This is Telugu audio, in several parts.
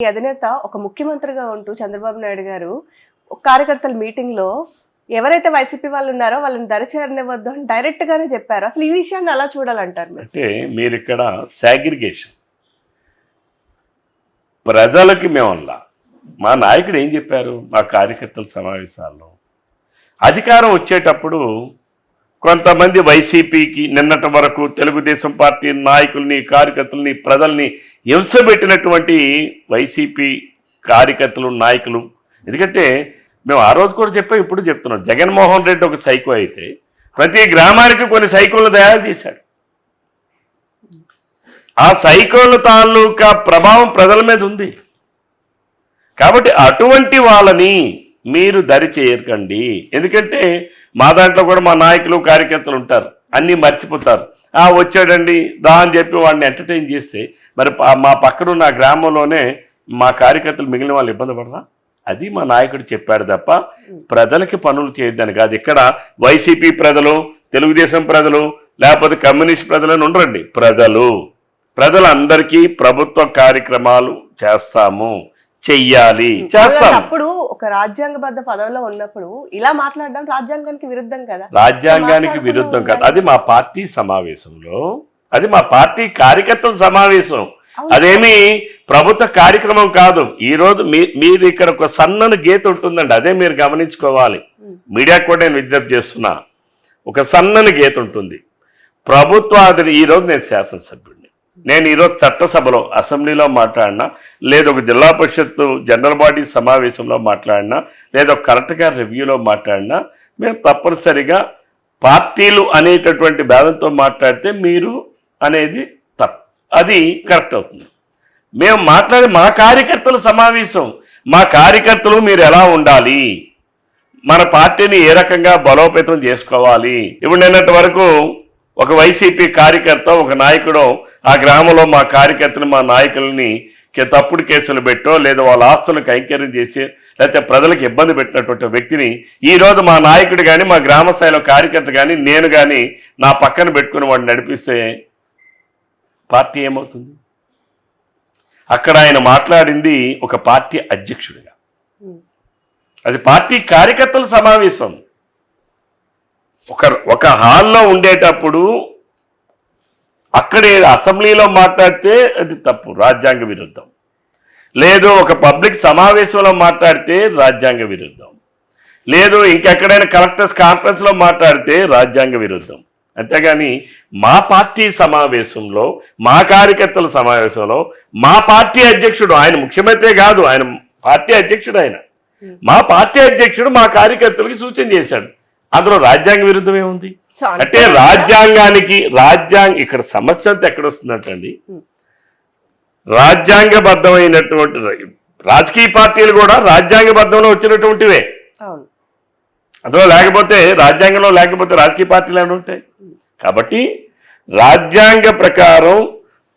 ఈ అధినేత ఒక ముఖ్యమంత్రిగా ఉంటూ చంద్రబాబు నాయుడు గారు ఒక కార్యకర్తల మీటింగ్లో ఎవరైతే వైసీపీ వాళ్ళు ఉన్నారో వాళ్ళని దరిచేరనివ్వద్దు అని డైరెక్ట్ గానే చెప్పారు. అసలు ఈ విషయాన్ని అలా చూడాలంటారు మీరు? అంటే మీరు ఇక్కడ సాగ్రిగేషన్ ప్రజలకి మేమల్లా మా నాయకుడు ఏం చెప్పారు మా కార్యకర్తల సమావేశాల్లో అధికారం వచ్చేటప్పుడు కొంతమంది వైసీపీకి నిన్నటి వరకు తెలుగుదేశం పార్టీ నాయకుల్ని కార్యకర్తల్ని ప్రజల్ని హింసబెట్టినటువంటి వైసీపీ కార్యకర్తలు నాయకులు, ఎందుకంటే మేము ఆ రోజు కూడా చెప్పాం ఇప్పుడు చెప్తున్నాం, జగన్మోహన్ రెడ్డి ఒక సైకో అయితే ప్రతి గ్రామానికి కొన్ని సైకోలను తయారు చేశాడు. ఆ సైకోల తాలూకా ప్రభావం ప్రజల మీద ఉంది. కాబట్టి అటువంటి వాళ్ళని మీరు దరి చేయకండి. ఎందుకంటే మా దాంట్లో కూడా మా నాయకులు కార్యకర్తలు ఉంటారు, అన్నీ మర్చిపోతారు. వచ్చాడండి దా అని చెప్పి వాడిని ఎంటర్టైన్ చేస్తే మరి మా పక్కన నా గ్రామంలోనే మా కార్యకర్తలు మిగిలిన వాళ్ళు ఇబ్బంది పడరా? అది మా నాయకుడు చెప్పాడు తప్ప ప్రజలకి పనులు చేయొద్దని కాదు. ఇక్కడ వైసీపీ ప్రజలు, తెలుగుదేశం ప్రజలు, లేకపోతే కమ్యూనిస్ట్ ప్రజలను ఉండరండి. ప్రజలందరికీ ప్రభుత్వ కార్యక్రమాలు చేస్తాము, చెయ్యాలి, చేస్తాం. అప్పుడు ఒక రాజ్యాంగబద్ధ పదవిలో ఉన్నప్పుడు ఇలా మాట్లాడడం రాజ్యాంగానికి విరుద్ధం కదా? రాజ్యాంగానికి విరుద్ధం కాదు. అది మా పార్టీ సమావేశంలో, అది మా పార్టీ కార్యకర్తల సమావేశం, అదేమి ప్రభుత్వ కార్యక్రమం కాదు. ఈరోజు మీరు ఇక్కడ ఒక సన్నని గీత ఉంటుందండి, అదే మీరు గమనించుకోవాలి. మీడియా కూడా నేను విజ్ఞప్తి చేస్తున్నా, ఒక సన్నని గీత ఉంటుంది. ప్రభుత్వాది ఈరోజు నేను శాసనసభ్యుడిని, నేను ఈరోజు చట్టసభలో అసెంబ్లీలో మాట్లాడినా, లేదా ఒక జిల్లా పరిషత్ జనరల్ బాడీ సమావేశంలో మాట్లాడినా, లేదా ఒక కలెక్టర్ గారి రివ్యూలో మాట్లాడినా, మేము తప్పనిసరిగా పార్టీలు అనేటటువంటి భేదంతో మాట్లాడితే మీరు అనేది తప్పు, అది కరెక్ట్ అవుతుంది. మేము మాట్లాడే మా కార్యకర్తల సమావేశం, మా కార్యకర్తలు మీరు ఎలా ఉండాలి, మన పార్టీని ఏ రకంగా బలోపేతం చేసుకోవాలి. ఇప్పుడు నిన్నటి వరకు ఒక వైసీపీ కార్యకర్త, ఒక నాయకుడు ఆ గ్రామంలో మా కార్యకర్తలు, మా నాయకుల్ని తప్పుడు కేసులు పెట్టో లేదా వాళ్ళ ఆస్తులను కైంకర్యం చేసి లేకపోతే ప్రజలకు ఇబ్బంది పెట్టినటువంటి వ్యక్తిని ఈరోజు మా నాయకుడు కానీ, మా గ్రామ స్థాయిలో కార్యకర్త కానీ, నేను కానీ నా పక్కన పెట్టుకుని వాడిని నడిపిస్తే పార్టీ ఏమవుతుంది? అక్కడ ఆయన మాట్లాడింది ఒక పార్టీ అధ్యక్షుడిగా, అది పార్టీ కార్యకర్తల సమావేశం. ఒక హాల్లో ఉండేటప్పుడు అక్కడే అసెంబ్లీలో మాట్లాడితే అది తప్పు, రాజ్యాంగ విరుద్ధం. లేదు ఒక పబ్లిక్ సమావేశంలో మాట్లాడితే రాజ్యాంగ విరుద్ధం. లేదు ఇంకెక్కడైనా కలెక్టర్స్ కాన్ఫరెన్స్లో మాట్లాడితే రాజ్యాంగ విరుద్ధం. అంతేగాని మా పార్టీ సమావేశంలో, మా కార్యకర్తల సమావేశంలో మా పార్టీ అధ్యక్షుడు, ఆయన ముఖ్యమంత్రి కాదు, ఆయన పార్టీ అధ్యక్షుడు, ఆయన మా పార్టీ అధ్యక్షుడు మా కార్యకర్తలకి సూచన చేశాడు. అందులో రాజ్యాంగ విరుద్ధమే ఉంది. అంటే ఇక్కడ సమస్య అంతా ఎక్కడ వస్తుందంటండి, రాజ్యాంగబద్ధమైనటువంటి రాజకీయ పార్టీలు కూడా రాజ్యాంగబద్ధంలో వచ్చినటువంటివే. అందులో లేకపోతే రాజ్యాంగంలో లేకపోతే రాజకీయ పార్టీలు అని ఉంటాయి. కాబట్టి రాజ్యాంగ ప్రకారం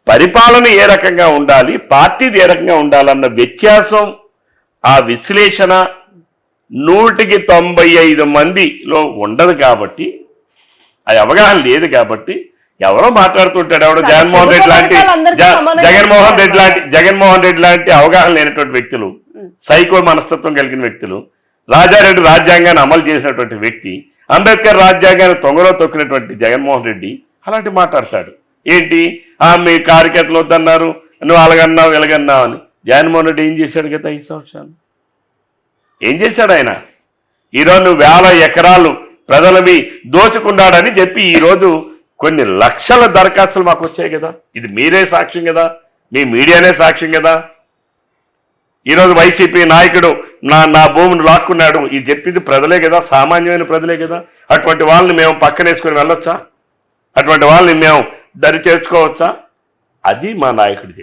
పరిపాలన ఏ రకంగా ఉండాలి, పార్టీది ఏ రకంగా ఉండాలన్న వ్యత్యాసం, ఆ విశ్లేషణ 195 మందిలో ఉండదు. కాబట్టి అది అవగాహన లేదు. కాబట్టి ఎవరో మాట్లాడుతుంటాడు, ఎవడో జగన్మోహన్ రెడ్డి లాంటి అవగాహన లేనటువంటి వ్యక్తులు, సైకో మనస్తత్వం కలిగిన వ్యక్తులు, రాజారెడ్డి రాజ్యాంగాన్ని అమలు చేసినటువంటి వ్యక్తి, అంబేద్కర్ రాజ్యాంగాన్ని తొంగలో తొక్కినటువంటి జగన్మోహన్ రెడ్డి అలాంటి మాట్లాడతాడు. ఏంటి మీ కార్యకర్తలు వద్దన్నారు, నువ్వు అలాగన్నావు ఇలాగన్నావు అని. జగన్మోహన్ రెడ్డి ఏం చేశాడు గత 5 సంవత్సరాలు? ఏం చేశాడు ఆయన? ఈరోజు నువ్వు 1000 ఎకరాలు ప్రజలవి దోచుకున్నాడని చెప్పి ఈరోజు కొన్ని లక్షల దరఖాస్తులు మాకు వచ్చాయి కదా. ఇది మీరే సాక్ష్యం కదా, మీ మీడియానే సాక్ష్యం కదా. ఈరోజు వైసీపీ నాయకుడు నా భూమిని లాక్కున్నాడు, ఇది చెప్పింది ప్రజలే కదా, సామాన్యమైన ప్రజలే కదా. అటువంటి వాళ్ళని మేము పక్కనేసుకొని వెళ్ళొచ్చా? అటువంటి వాళ్ళని మేము దరి చేర్చుకోవచ్చా? అది మా నాయకుడు చెప్పి